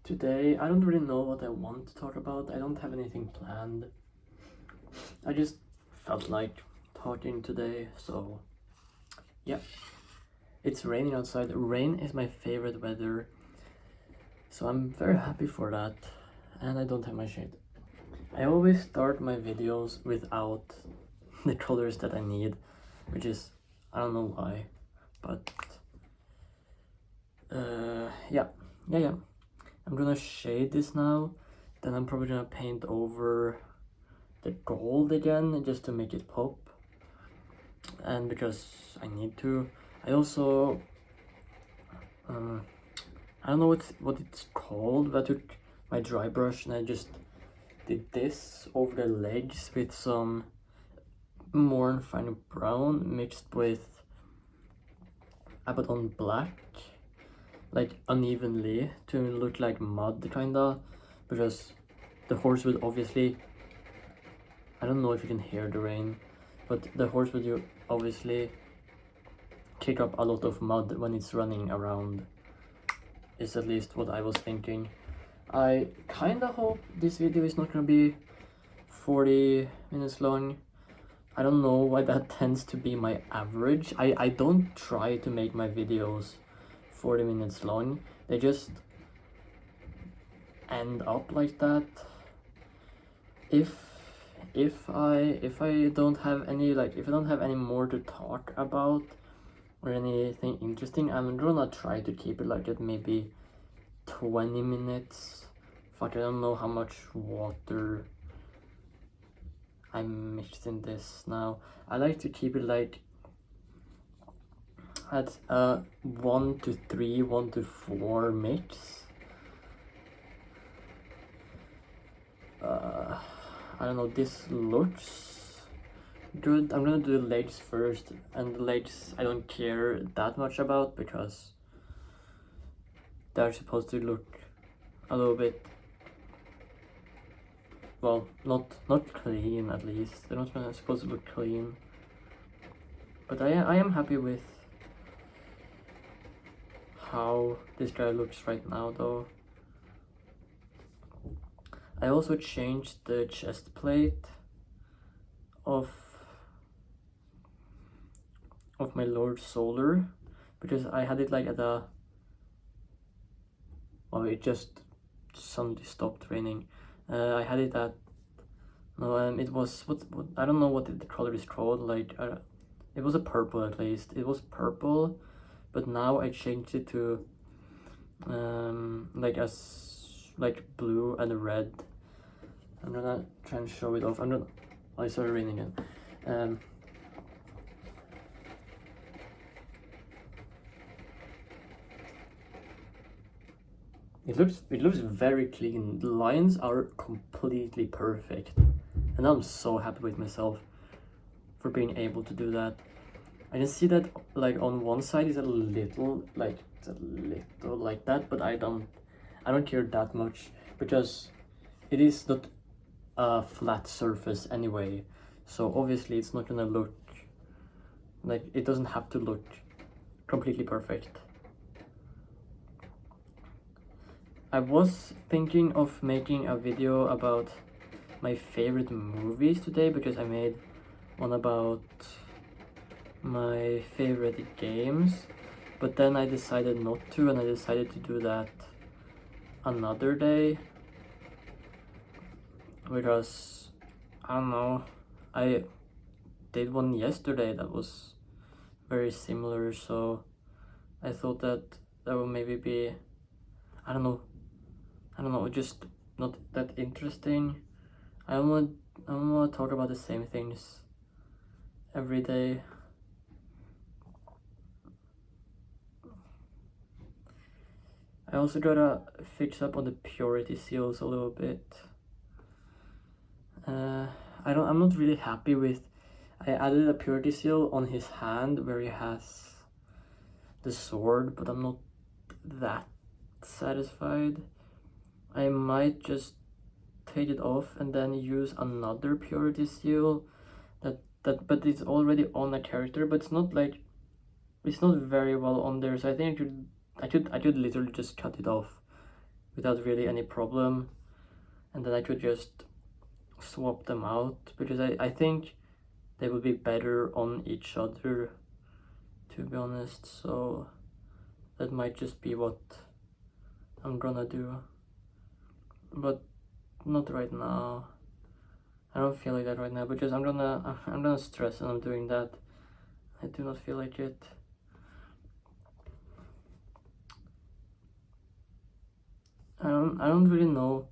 Today, I don't really know what I want to talk about. I don't have anything planned. I just felt like talking today, so yeah. It's raining outside. Rain is my favorite weather, so I'm very happy for that. And I don't have my shade. I always start my videos without the colors that I need, which is, I don't know why, but yeah. I'm gonna shade this now, then I'm probably gonna paint over the gold again just to make it pop, and because I need to. I also I don't know what it's called, but I took my dry brush and I just did this over the legs with some more fine brown mixed with Abaddon black, like unevenly to look like mud kinda, because the horse would obviously, I don't know if you can hear the rain, but the horse would obviously kick up a lot of mud when it's running around, is at least what I was thinking. I kinda hope this video is not gonna be 40 minutes long. I don't know why that tends to be my average. I don't try to make my videos 40 minutes long. They just end up like that. If I don't have any, like, if I don't have any more to talk about or anything interesting, I'm gonna try to keep it like at maybe 20 minutes. Fuck, I don't know how much water I mixed in this now. I like to keep it like at 1 to 3, 1 to 4 mix. I don't know, this looks good. I'm gonna do the legs first, and the legs I don't care that much about because they're supposed to look a little bit, well, not clean, at least. They're not supposed to look clean. But I am happy with how this guy looks right now, though. I also changed the chest plate of my Lord Solar, because I had it like at a, well, it just suddenly stopped raining. I had it at, no, it was, what I don't know what the color is called, like, it was a purple at least. It was purple, but now I changed it to like blue and red. I'm gonna try and show it off. Oh, it started raining again. It looks very clean. The lines are completely perfect, and I'm so happy with myself for being able to do that. I can see that like on one side is a little like that, but I don't care that much because it is not a flat surface anyway, so obviously it's not gonna look like, it doesn't have to look completely perfect. I was thinking of making a video about my favorite movies today, because I made one about my favorite games, but then I decided not to, and I decided to do that another day because, I don't know, I did one yesterday that was very similar, so I thought that would maybe be, I don't know, just not that interesting. I don't want to talk about the same things every day. I also gotta fix up on the purity seals a little bit. I'm not really happy with, I added a purity seal on his hand where he has the sword, but I'm not that satisfied. I might just take it off and then use another purity seal but it's already on a character, but it's not like, it's not very well on there, so I think I could literally just cut it off without really any problem, and then I could just swap them out, because I think they would be better on each other, to be honest. So that might just be what I'm gonna do, but not right now. I don't feel like that right now, because I'm gonna stress when I'm doing that. I do not feel like it. I don't really know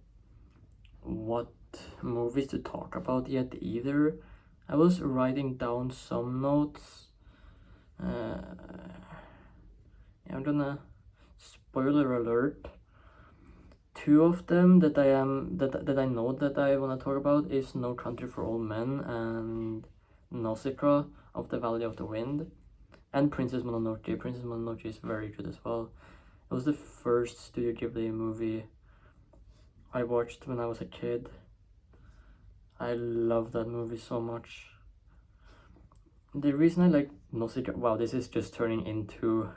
what movies to talk about yet either. I was writing down some notes. I'm gonna, spoiler alert, two of them that I know that I want to talk about is No Country for Old Men and Nausicaa of the Valley of the Wind, and Princess Mononoke. Princess Mononoke is very good as well. It was the first Studio Ghibli movie I watched when I was a kid. I love that movie so much. The reason I like Nausicaa, wow, this is just turning into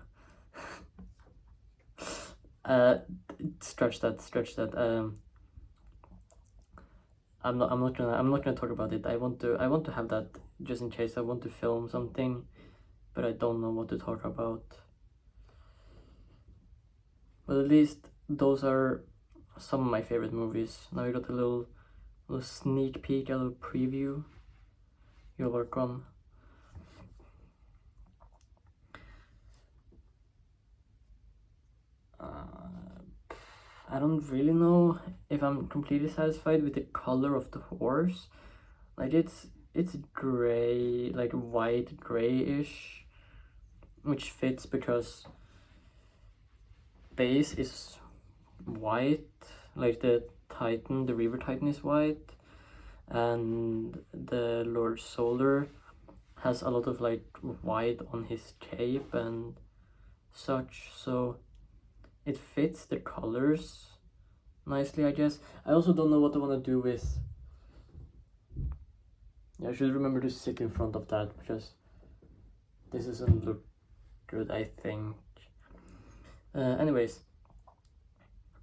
stretch that. I'm not gonna talk about it. I want to have that just in case I want to film something, but I don't know what to talk about. But at least those are some of my favorite movies. Now you got a little sneak peek, a little preview. You're welcome. I don't really know if I'm completely satisfied with the color of the horse. Like it's gray, like white grayish, which fits because base is white, like the Titan, the River Titan is white, and the Lord Solar has a lot of like white on his cape and such, so it fits the colors nicely, I guess. I also don't know what I want to do with... Yeah, I should remember to sit in front of that, because this doesn't look good, I think. Anyways,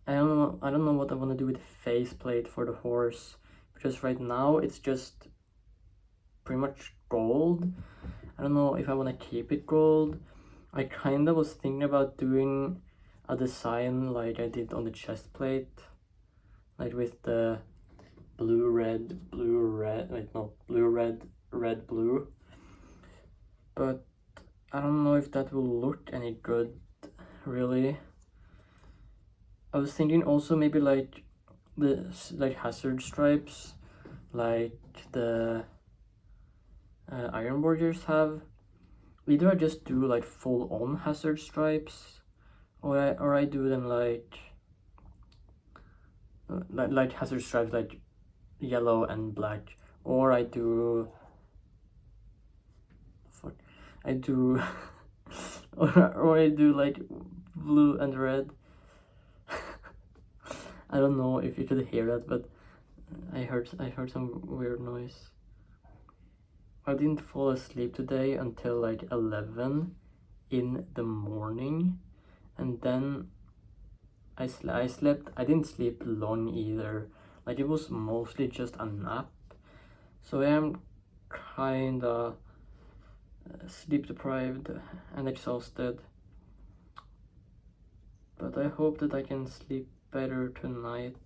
I don't know what I want to do with the faceplate for the horse, because right now it's just pretty much gold. I don't know if I want to keep it gold. I kind of was thinking about doing a design like I did on the chest plate, like with the blue, red, wait, no, blue, red, red, blue. But I don't know if that will look any good, really. I was thinking also maybe like the hazard stripes, like the Iron Warriors have. Either I just do like full on hazard stripes, or I do them like hazard stripes, like yellow and black, or I do or I do like blue and red. I don't know if you could hear that, but I heard some weird noise. I didn't fall asleep today until like 11 in the morning, and then I slept. I didn't sleep long either. Like it was mostly just a nap, so I am kinda sleep deprived and exhausted. But I hope that I can sleep better tonight.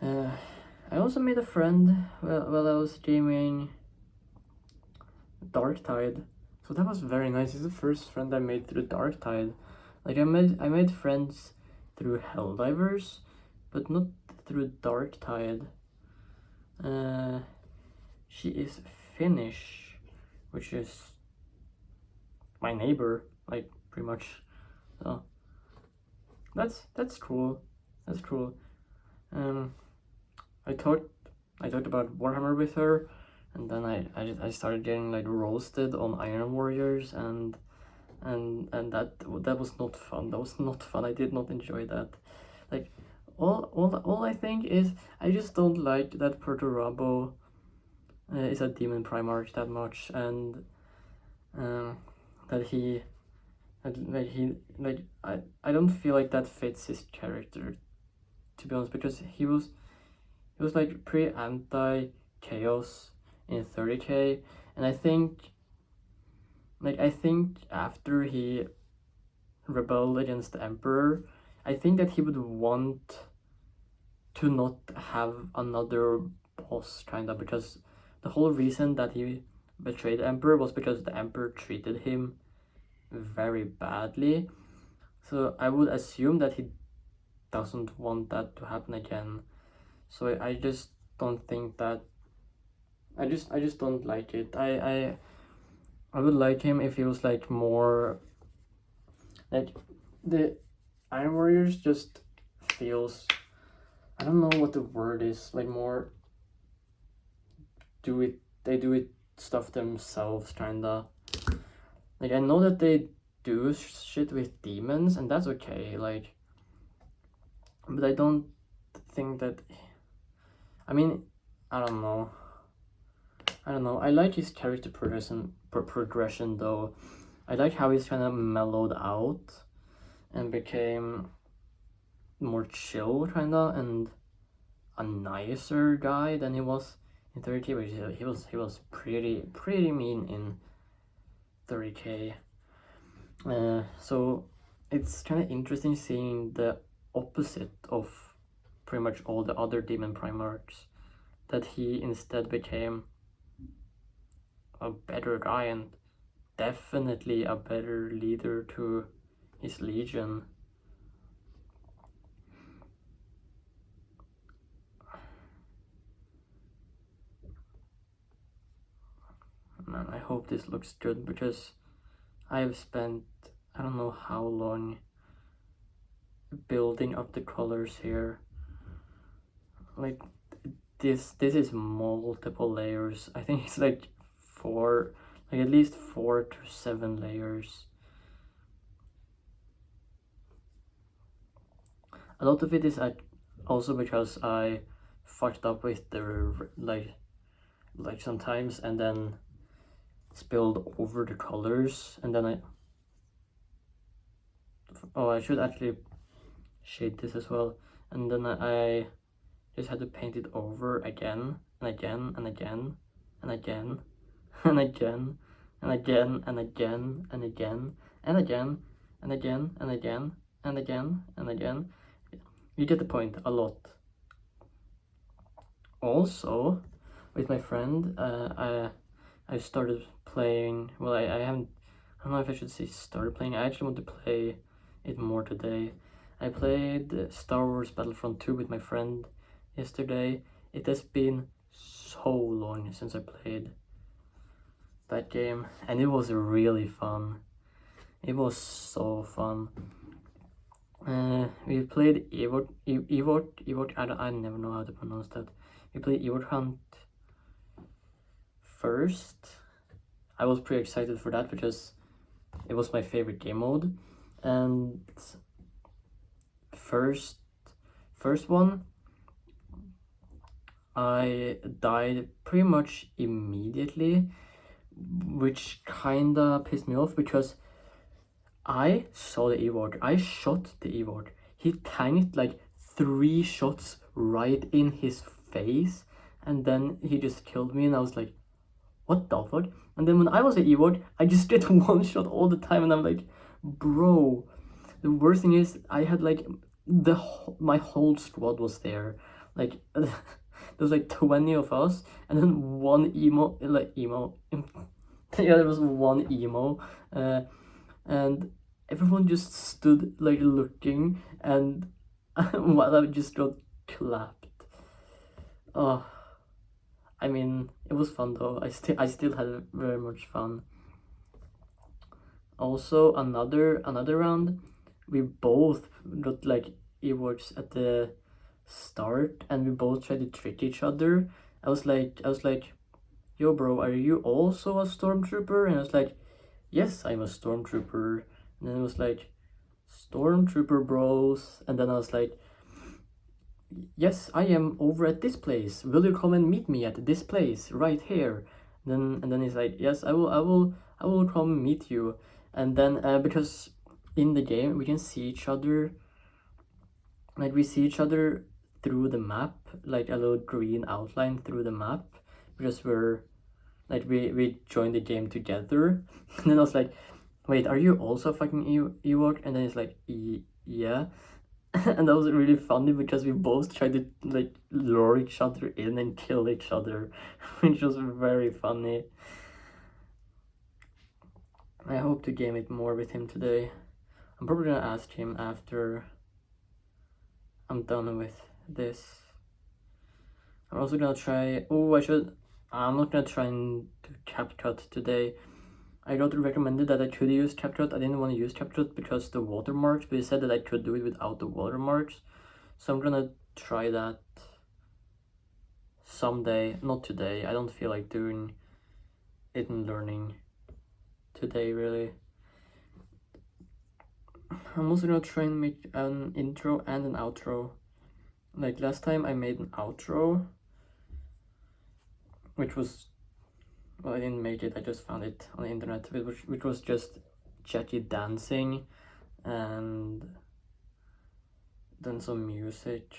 I also made a friend while I was streaming Darktide, so that was very nice. He's the first friend I made through Darktide. Like I made friends through Helldivers, but not through Darktide. She is Finnish, which is my neighbor, like pretty much. So that's cool. That's cool. I talked about Warhammer with her, and then I started getting like roasted on Iron Warriors, and that was not fun. That was not fun. I did not enjoy that. Like all I think is I just don't like that Perturabo is a demon Primarch that much, and that he Like he like I don't feel like that fits his character, to be honest, because he was like pretty anti chaos in 30K, and I think after he rebelled against the Emperor, I think that he would want to not have another boss, kinda, because the whole reason that he betrayed the Emperor was because the Emperor treated him very badly. So I would assume that he doesn't want that to happen again. So I just don't think that I just don't like it. I would like him if he was like more like the Iron Warriors just feels, I don't know what the word is, like more they do it stuff themselves, kinda. Like I know that they do shit with demons and that's okay, like, but I don't think that, I mean, I don't know. I like his character progression though. I like how he's kind of mellowed out and became more chill, kinda, and a nicer guy than he was in 30K, but he was pretty mean in 30K. So it's kind of interesting seeing the opposite of pretty much all the other demon primarchs, that he instead became a better guy and definitely a better leader to his legion. Man, I hope this looks good, because I have spent I don't know how long building up the colors here. Like this is multiple layers. I think it's like at least 4 to 7 layers. A lot of it is also because I fucked up with the like sometimes, and then spilled over the colors, and then I should actually shade this as well, and then I just had to paint it over again and again and again and again and again and again and again and again and again and again and again and again and again. You get the point. A lot. Also, with my friend, I started playing. Well, I haven't. I don't know if I should say started playing. I actually want to play it more today. I played Star Wars Battlefront 2 with my friend yesterday. It has been so long since I played that game, and it was really fun. It was so fun. We played Evort. I never know how to pronounce that. We played Evort Hunt first. I was pretty excited for that because it was my favorite game mode. And first one, I died pretty much immediately, which kinda pissed me off because I saw the Evort. I shot the Evort. He tanked like 3 shots right in his face, and then he just killed me, and I was like, what the fuck? And then when I was at Evort, I just get 1 shot all the time, and I'm like, bro. The worst thing is I had like my whole squad was there. Like there was like 20 of us, and then one emo. Yeah, there was one emo, and everyone just stood like looking, and while I just got clapped. Oh, I mean, it was fun though. I still had very much fun. Also, another round, we both got like Ewoks at the start, and we both tried to trick each other. I was like, yo, bro, are you also a stormtrooper? And I was like, yes, I'm a stormtrooper. And then it was like, stormtrooper bros. And then I was like, yes, I am over at this place. Will you come and meet me at this place right here? And then he's like, yes, I will come meet you. And then because in the game we can see each other, like we see each other through the map, like a little green outline through the map, because we're like we joined the game together. And then I was like, wait, are you also fucking Ewok? And then it's like, yeah. And that was really funny because we both tried to like lure each other in and kill each other, which was very funny. I hope to game it more with him today. I'm probably gonna ask him after I'm done with this. I'm also gonna try. Oh, I'm not gonna try and do CapCut today. I got recommended that I could use CapCut. I didn't want to use CapCut because the watermarks, but he said that I could do it without the watermarks. So I'm gonna try that someday, not today. I don't feel like doing it and learning today, really. I'm also gonna try and make an intro and an outro. Like last time I made an outro, which was, well, I didn't make it, I just found it on the internet, which was just Jackie dancing and then some music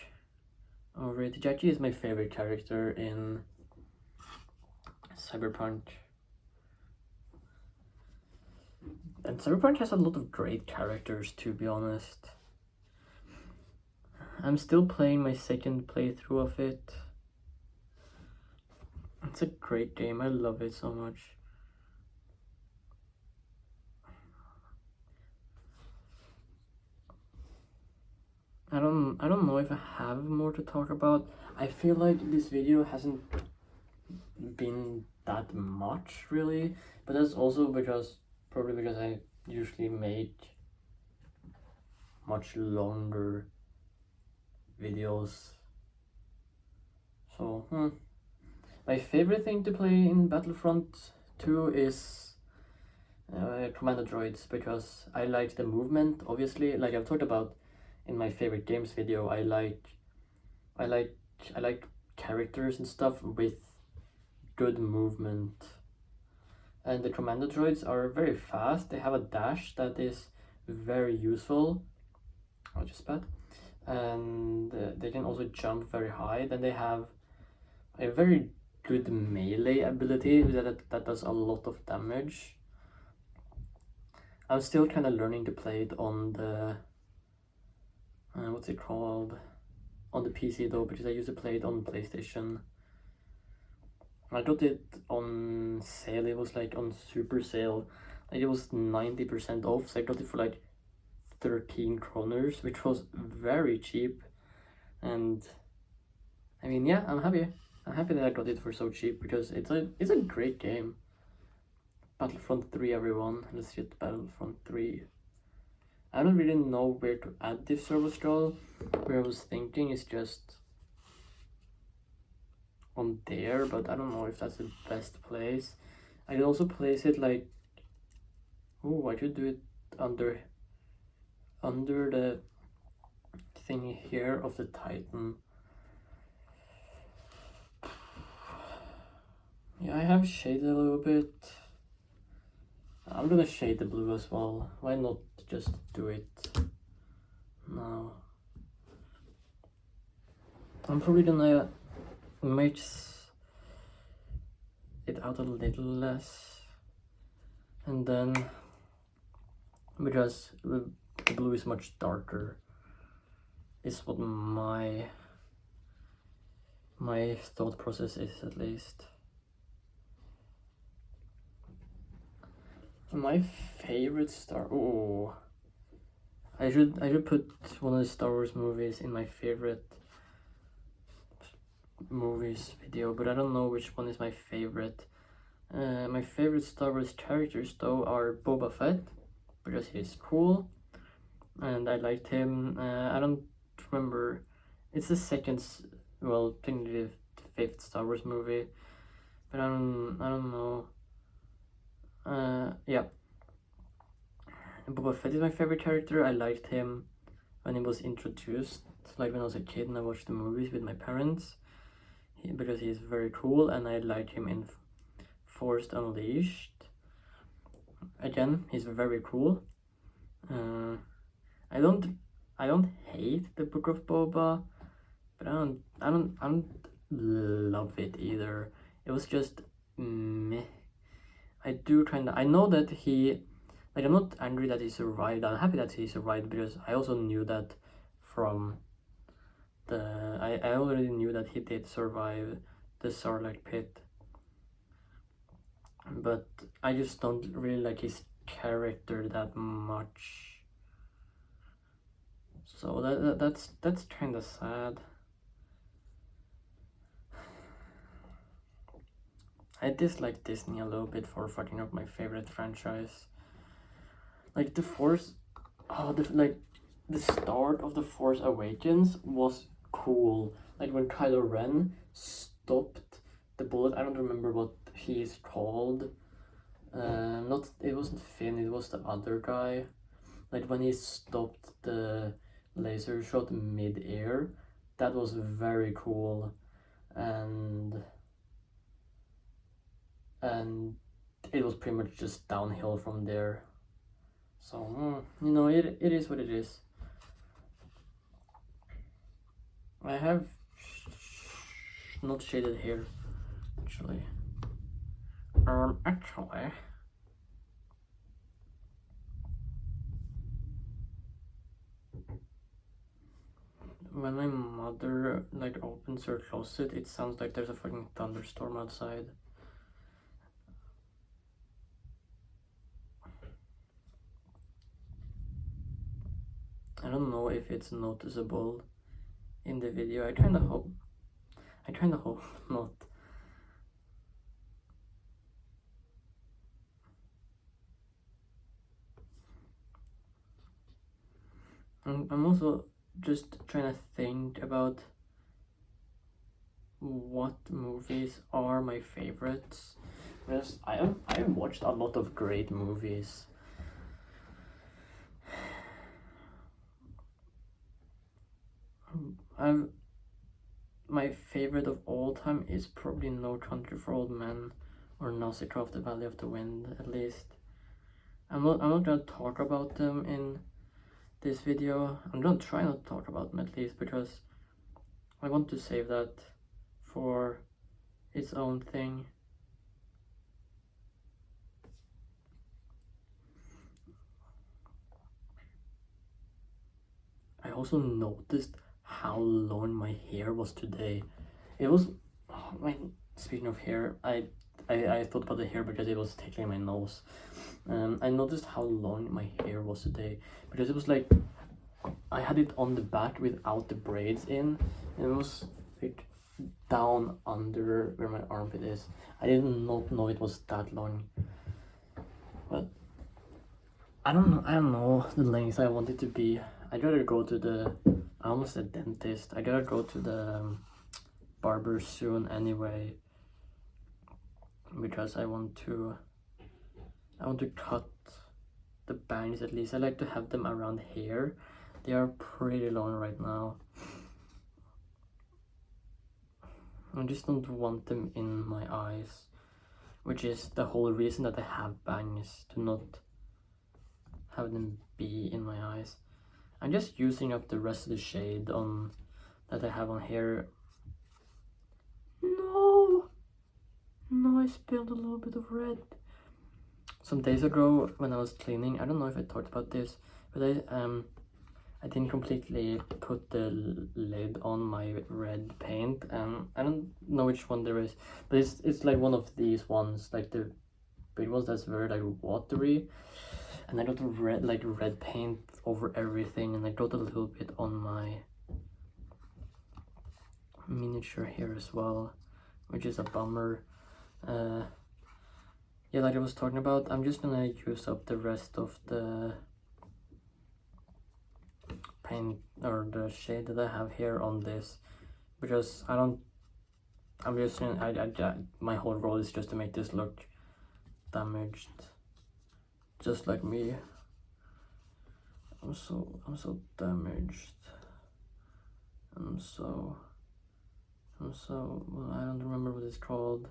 over it. Jackie is my favorite character in Cyberpunk. And Cyberpunk has a lot of great characters, to be honest. I'm still playing my second playthrough of it. It's a great game, I love it so much. I don't know if I have more to talk about. I feel like this video hasn't been that much really, but that's also probably because I usually make much longer videos. So my favorite thing to play in Battlefront 2 is Commander Droids, because I like the movement, obviously, like I've talked about in my favorite games video. I like characters and stuff with good movement. And the Commander Droids are very fast. They have a dash that is very useful. I'll just bet. And they can also jump very high. Then they have a very good melee ability that does a lot of damage. I'm still kind of learning to play it on the what's it called, on the PC though, because I used to play it on PlayStation. I got it on sale. It was like on super sale, like it was 90% off, so I got it for like 13 kroners, which was very cheap. And I mean, yeah, I'm happy that I got it for so cheap, because it's a great game. Battlefront 3, everyone. Let's get Battlefront 3. I don't really know where to add this server scroll. Where I was thinking is just on there, but I don't know if that's the best place. I could also place it like, oh, I could do it under the thing here of the Titan. Yeah, I have shaded a little bit. I'm gonna shade the blue as well. Why not just do it now? I'm probably gonna make it out a little less, and then because the blue is much darker, is what my thought process is, at least. My favorite I should put one of the Star Wars movies in my favorite movies video, but I don't know which one is my favorite. My favorite Star Wars characters though are Boba Fett, because he's cool and I liked him. I don't remember, it's the second, well, technically the fifth Star Wars movie, but I don't know. Yeah, Boba Fett is my favorite character. I liked him when he was introduced, like when I was a kid and I watched the movies with my parents, because he's very cool, and I like him in Force Unleashed. again, he's very cool. I don't hate the Book of Boba, but I don't love it either. It was just meh. I know that I'm not angry that he survived. I'm happy that he survived because I also knew that from I already knew that he did survive the Sarlacc pit, but I just don't really like his character that much. So that's kind of sad. I dislike Disney a little bit for fucking up my favorite franchise. Like the Force, the start of the Force Awakens was cool. Like when Kylo Ren stopped the bullet. I don't remember what he's called. Not it wasn't Finn. It was the other guy. Like when he stopped the laser shot mid-air, that was very cool, and it was pretty much just downhill from there. So it is what it is. I have not shaded hair actually. Actually, when my mother like opens her closet, it sounds like there's a fucking thunderstorm outside. I don't know if it's noticeable in the video. I kind of hope not. I'm also just trying to think about what movies are my favorites. Because I have watched a lot of great movies. My favorite of all time is probably No Country for Old Men or Nausicaa of the Valley of the Wind, at least. I'm not gonna talk about them in this video. I'm gonna try not to talk about them at least because I want to save that for its own thing. I also noticed how long my hair was today. It was, speaking of hair, I thought about the hair because it was tickling my nose. I noticed how long my hair was today because it was like I had it on the back without the braids in, and it was like down under where my armpit is. I did not know it was that long, but I don't know the length I want it to be. I gotta go to the, I almost said dentist. I gotta go to the barber soon anyway, because I want to cut the bangs at least. I like to have them around here. They are pretty long right now. I just don't want them in my eyes, which is the whole reason that I have bangs, to not have them be in my eyes. I'm just using up the rest of the shade on that I have on here. No, I spilled a little bit of red. Some days ago when I was cleaning, I don't know if I talked about this, but I didn't completely put the lid on my red paint, and I don't know which one there is, but it's like one of these ones, like the big ones that's very like watery, and I got the red paint over everything, and I got a little bit on my miniature here as well, which is a bummer. Yeah, like I was talking about, I'm just gonna use up the rest of the paint or the shade that I have here on this, because I'm just my whole goal is just to make this look damaged, just like me. I'm so damaged. I'm so well, I don't remember what it's called.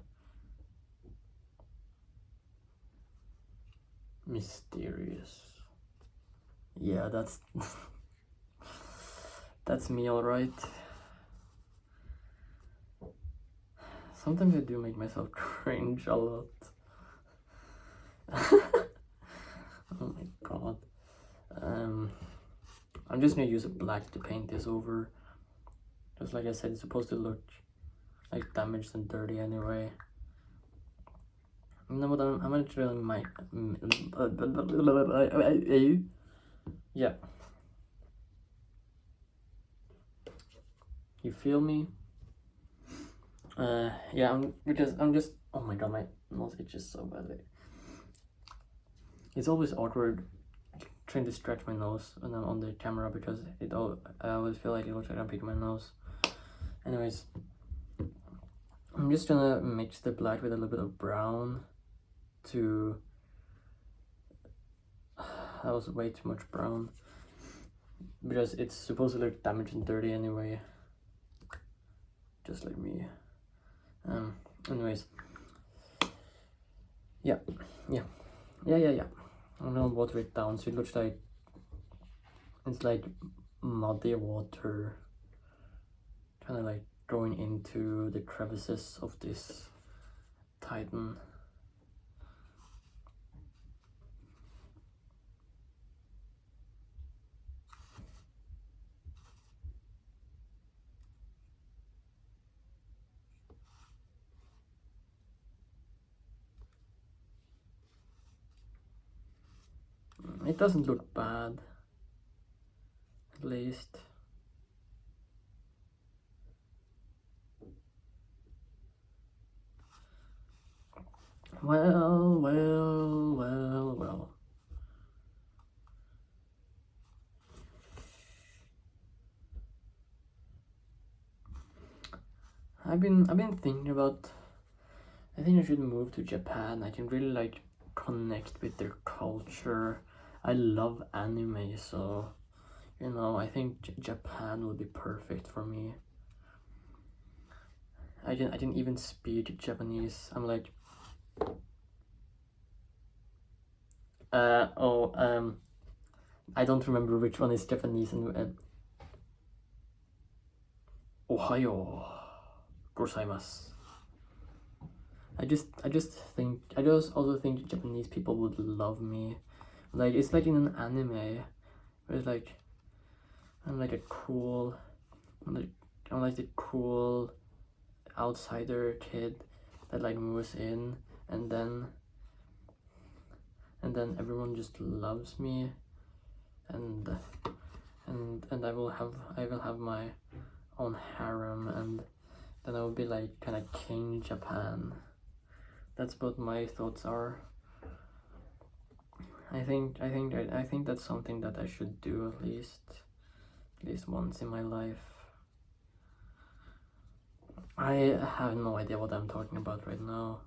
mysterious. Yeah, that's that's me, alright. Sometimes I do make myself cringe a lot. Oh my god. I'm just gonna use a black to paint this over. Just like I said, it's supposed to look like damaged and dirty anyway. You know what, I'm gonna drill my... Yeah. You feel me? Yeah, because I'm just... Oh my god, my nose itches so badly. It's always awkward trying to stretch my nose when I'm on the camera because I always feel like it looks like I'm picking my nose. Anyways, I'm just gonna mix the black with a little bit of brown to... That was way too much brown because it's supposed to look damaged and dirty anyway, just like me. Anyways, yeah. I'm gonna water it down so it looks like it's like muddy water, kind of like going into the crevices of this Titan. It doesn't look bad, at least. Well. I've been thinking about, I think I should move to Japan. I can really like connect with their culture. I love anime, so you know, I think Japan would be perfect for me. I can even speak Japanese. I'm like I don't remember which one is Japanese and Ohayo gozaimasu. I just also think Japanese people would love me. Like, it's like in an anime where it's like I'm like a cool, I'm like the cool outsider kid that like moves in, and then everyone just loves me, and I will have my own harem, and then I will be like kind of King Japan. That's what my thoughts are. I think that's something that I should do at least once in my life. I have no idea what I'm talking about right now.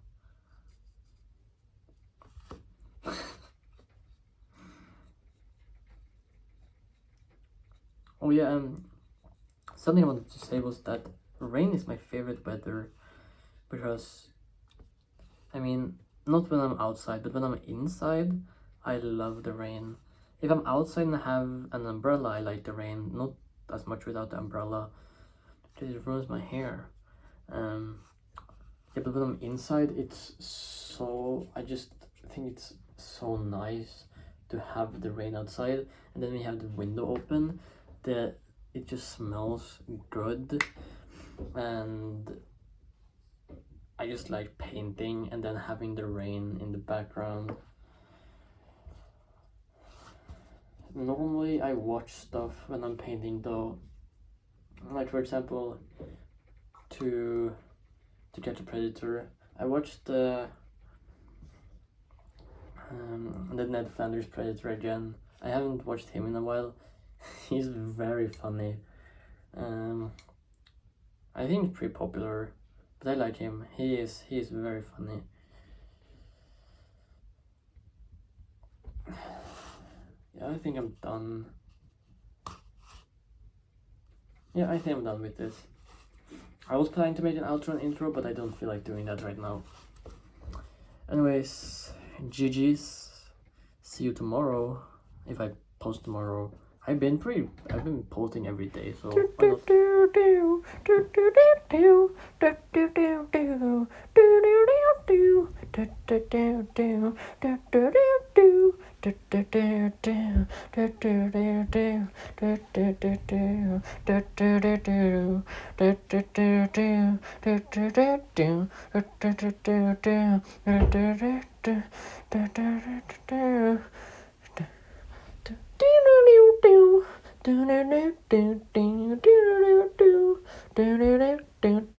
Oh yeah, something I wanted to say was that rain is my favorite weather because, I mean, not when I'm outside, but when I'm inside, I love the rain. If I'm outside and I have an umbrella, I like the rain, not as much without the umbrella, because it ruins my hair. Yeah, but when I'm inside, it's so, I just think it's so nice to have the rain outside, and then we have the window open, it just smells good, and I just like painting and then having the rain in the background. Normally I watch stuff when I'm painting though, like for example, to Catch a Predator, I watched the Ned Flanders Predator again. I haven't watched him in a while. He's very funny. I think he's pretty popular, but I like him. He is very funny. Yeah, I think I'm done. Yeah, I think I'm done with this. I was planning to make an outro and intro, but I don't feel like doing that right now. Anyways, GG's. see you tomorrow if I post tomorrow. I've been posting every day, so why not?